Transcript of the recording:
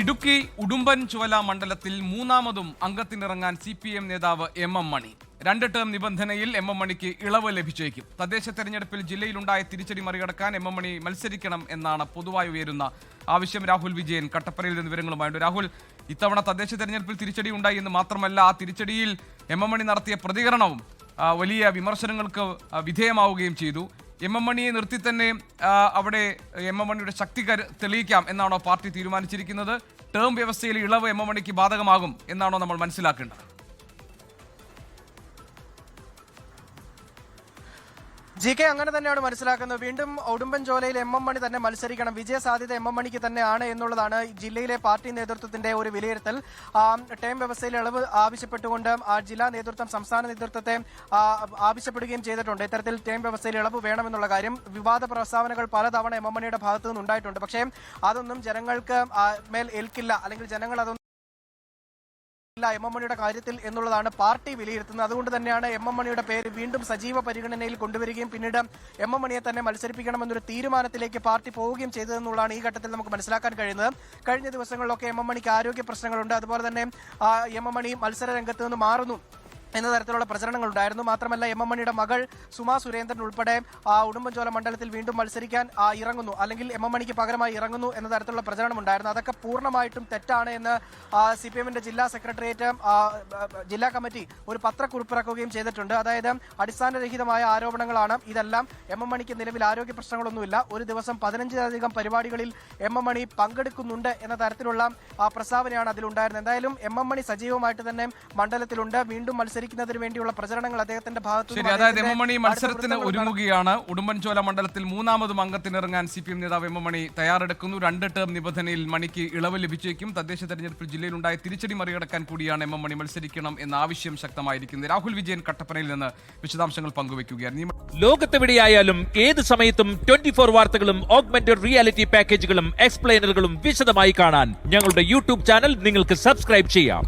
ഇടുക്കി ഉടുമ്പൻചോല മണ്ഡലത്തിൽ മൂന്നാമതും അംഗത്തിനിറങ്ങാൻ CPM നേതാവ് MM മണി. 2 ടേം നിബന്ധനയിൽ MM മണിക്ക് ഇളവ് ലഭിച്ചേക്കും. തദ്ദേശ തെരഞ്ഞെടുപ്പിൽ ജില്ലയിലുണ്ടായ തിരിച്ചടി മറികടക്കാൻ MM മണി മത്സരിക്കണം എന്നാണ് പൊതുവായി ഉയരുന്ന ആവശ്യം. രാഹുൽ വിജയൻ കട്ടപ്പനയിൽ നിന്ന് വിവരങ്ങളുമായുണ്ട്. രാഹുൽ, ഇത്തവണ തദ്ദേശ തെരഞ്ഞെടുപ്പിൽ തിരിച്ചടി ഉണ്ടായി എന്ന് മാത്രമല്ല, ആ തിരിച്ചടിയിൽ MM മണി നടത്തിയ പ്രതികരണവും വലിയ വിമർശനങ്ങൾക്ക് വിധേയമാവുകയും ചെയ്തു. MM മണിയെ നിർത്തി തന്നെ അവിടെ MM മണിയുടെ ശക്തി തെളിയിക്കാം എന്നാണോ പാർട്ടി തീരുമാനിച്ചിരിക്കുന്നത്? ടേം വ്യവസ്ഥയിൽ ഇളവ് MM മണിക്ക് ബാധകമാകും എന്നാണോ നമ്മൾ മനസ്സിലാക്കേണ്ടത്? GK അങ്ങനെ തന്നെയാണ് മനസ്സിലാക്കുന്നത്. വീണ്ടും ഉടുമ്പൻചോലയിൽ MM മണി തന്നെ മത്സരിക്കണം, വിജയ സാധ്യത MM മണിക്ക് തന്നെയാണ് എന്നുള്ളതാണ് ജില്ലയിലെ പാർട്ടി നേതൃത്വത്തിന്റെ ഒരു വിലയിരുത്തൽ. ടേം വ്യവസ്ഥയിൽ ഇളവ് ആവശ്യപ്പെട്ടുകൊണ്ട് ജില്ലാ നേതൃത്വം സംസ്ഥാന നേതൃത്വത്തെ ആവശ്യപ്പെടുകയും ചെയ്തിട്ടുണ്ട്. ഇത്തരത്തിൽ ടേം വ്യവസ്ഥയിൽ ഇളവ് വേണമെന്നുള്ള കാര്യം വിവാദ പ്രസ്താവനകൾ പലതവണ MM മണിയുടെ ഭാഗത്തു നിന്നുണ്ടായിട്ടുണ്ട്. പക്ഷേ അതൊന്നും ജനങ്ങൾക്ക് മേൽ ഏൽക്കില്ല, അല്ലെങ്കിൽ ജനങ്ങൾ അതൊന്നും MM മണിയുടെ കാര്യത്തിൽ എന്നുള്ളതാണ് പാർട്ടി വിലയിരുത്തുന്നത്. അതുകൊണ്ട് തന്നെയാണ് MM മണിയുടെ പേര് വീണ്ടും സജീവ പരിഗണനയിൽ കൊണ്ടുവരികയും പിന്നീട് MM മണിയെ തന്നെ മത്സരിപ്പിക്കണമെന്നൊരു തീരുമാനത്തിലേക്ക് പാർട്ടി പോവുകയും ചെയ്തതെന്നുള്ളതാണ് ഈ ഘട്ടത്തിൽ നമുക്ക് മനസ്സിലാക്കാൻ കഴിയുന്നത്. കഴിഞ്ഞ ദിവസങ്ങളിലൊക്കെ MM മണിക്ക് ആരോഗ്യ പ്രശ്നങ്ങളുണ്ട്, അതുപോലെ തന്നെ MM മണി മത്സര രംഗത്ത് നിന്ന് മാറുന്നു എന്ന തരത്തിലുള്ള പ്രചരണങ്ങൾ ഉണ്ടായിരുന്നു. മാത്രമല്ല, MM മണിയുടെ മകൾ സുമാ സുരേന്ദ്രൻ ഉൾപ്പെടെ ഉടുമ്പൻചോല മണ്ഡലത്തിൽ വീണ്ടും മത്സരിക്കാൻ ഇറങ്ങുന്നു, അല്ലെങ്കിൽ MM മണിക്ക് പകരമായി ഇറങ്ങുന്നു എന്ന തരത്തിലുള്ള പ്രചരണം ഉണ്ടായിരുന്നു. അതൊക്കെ പൂർണ്ണമായിട്ടും തെറ്റാണ് എന്ന് CPMന്റെ ജില്ലാ സെക്രട്ടേറിയറ്റ് ജില്ലാ കമ്മിറ്റി ഒരു പത്രക്കുറിപ്പിറക്കുകയും ചെയ്തിട്ടുണ്ട്. അതായത് അടിസ്ഥാനരഹിതമായ ആരോപണങ്ങളാണ് ഇതെല്ലാം. MM മണിക്ക് നിലവിൽ ആരോഗ്യ പ്രശ്നങ്ങളൊന്നുമില്ല. ഒരു ദിവസം 15-ലധികം പരിപാടികളിൽ MM മണി പങ്കെടുക്കുന്നുണ്ട് എന്ന തരത്തിലുള്ള പ്രസ്താവനയാണ് അതിലുണ്ടായിരുന്നത്. എന്തായാലും MM മണി സജീവമായിട്ട് തന്നെ മണ്ഡലത്തിലുണ്ട്. വീണ്ടും മത്സരിക്കുന്നതിന് വേണ്ടിയുള്ള പ്രചരണങ്ങൾ അദ്ദേഹത്തിന്റെ ഭാഗത്തു നിന്ന്. അതായത് MM മണി മത്സരത്തിന് ഒരുങ്ങുകയാണ്. ഉടുമ്പൻചോല മണ്ഡലത്തിൽ മൂന്നാമതും അംഗത്തിനിറങ്ങാൻ CPM നേതാവ് MM മണി തയ്യാറെടുക്കുന്നു. 2 ടേം നിബന്ധനയിൽ മണിക്ക് ഇളവ് ലഭിച്ചേക്കും. തദ്ദേശ തെരഞ്ഞെടുപ്പിൽ ജില്ലയിലുണ്ടായ തിരിച്ചടി മറികടക്കാൻ കൂടിയാണ് MM മണി മത്സരിക്കണം എന്ന ആവശ്യം ശക്തമായിരിക്കുന്നത്. രാഹുൽ വിജയൻ കട്ടപ്പനയിൽ നിന്ന് വിശദാംശങ്ങൾ പങ്കുവയ്ക്കുകയാണ്. ലോകത്തെവിടെയായാലും ഏത് സമയത്തും 24 വാർത്തകളും ഓഗ്മെന്റഡ് റിയാലിറ്റി പാക്കേജുകളും എക്സ്പ്ലെയിനറുകളും വിശദമായി കാണാൻ ഞങ്ങളുടെ YouTube ചാനൽ നിങ്ങൾക്ക് സബ്സ്ക്രൈബ് ചെയ്യാം.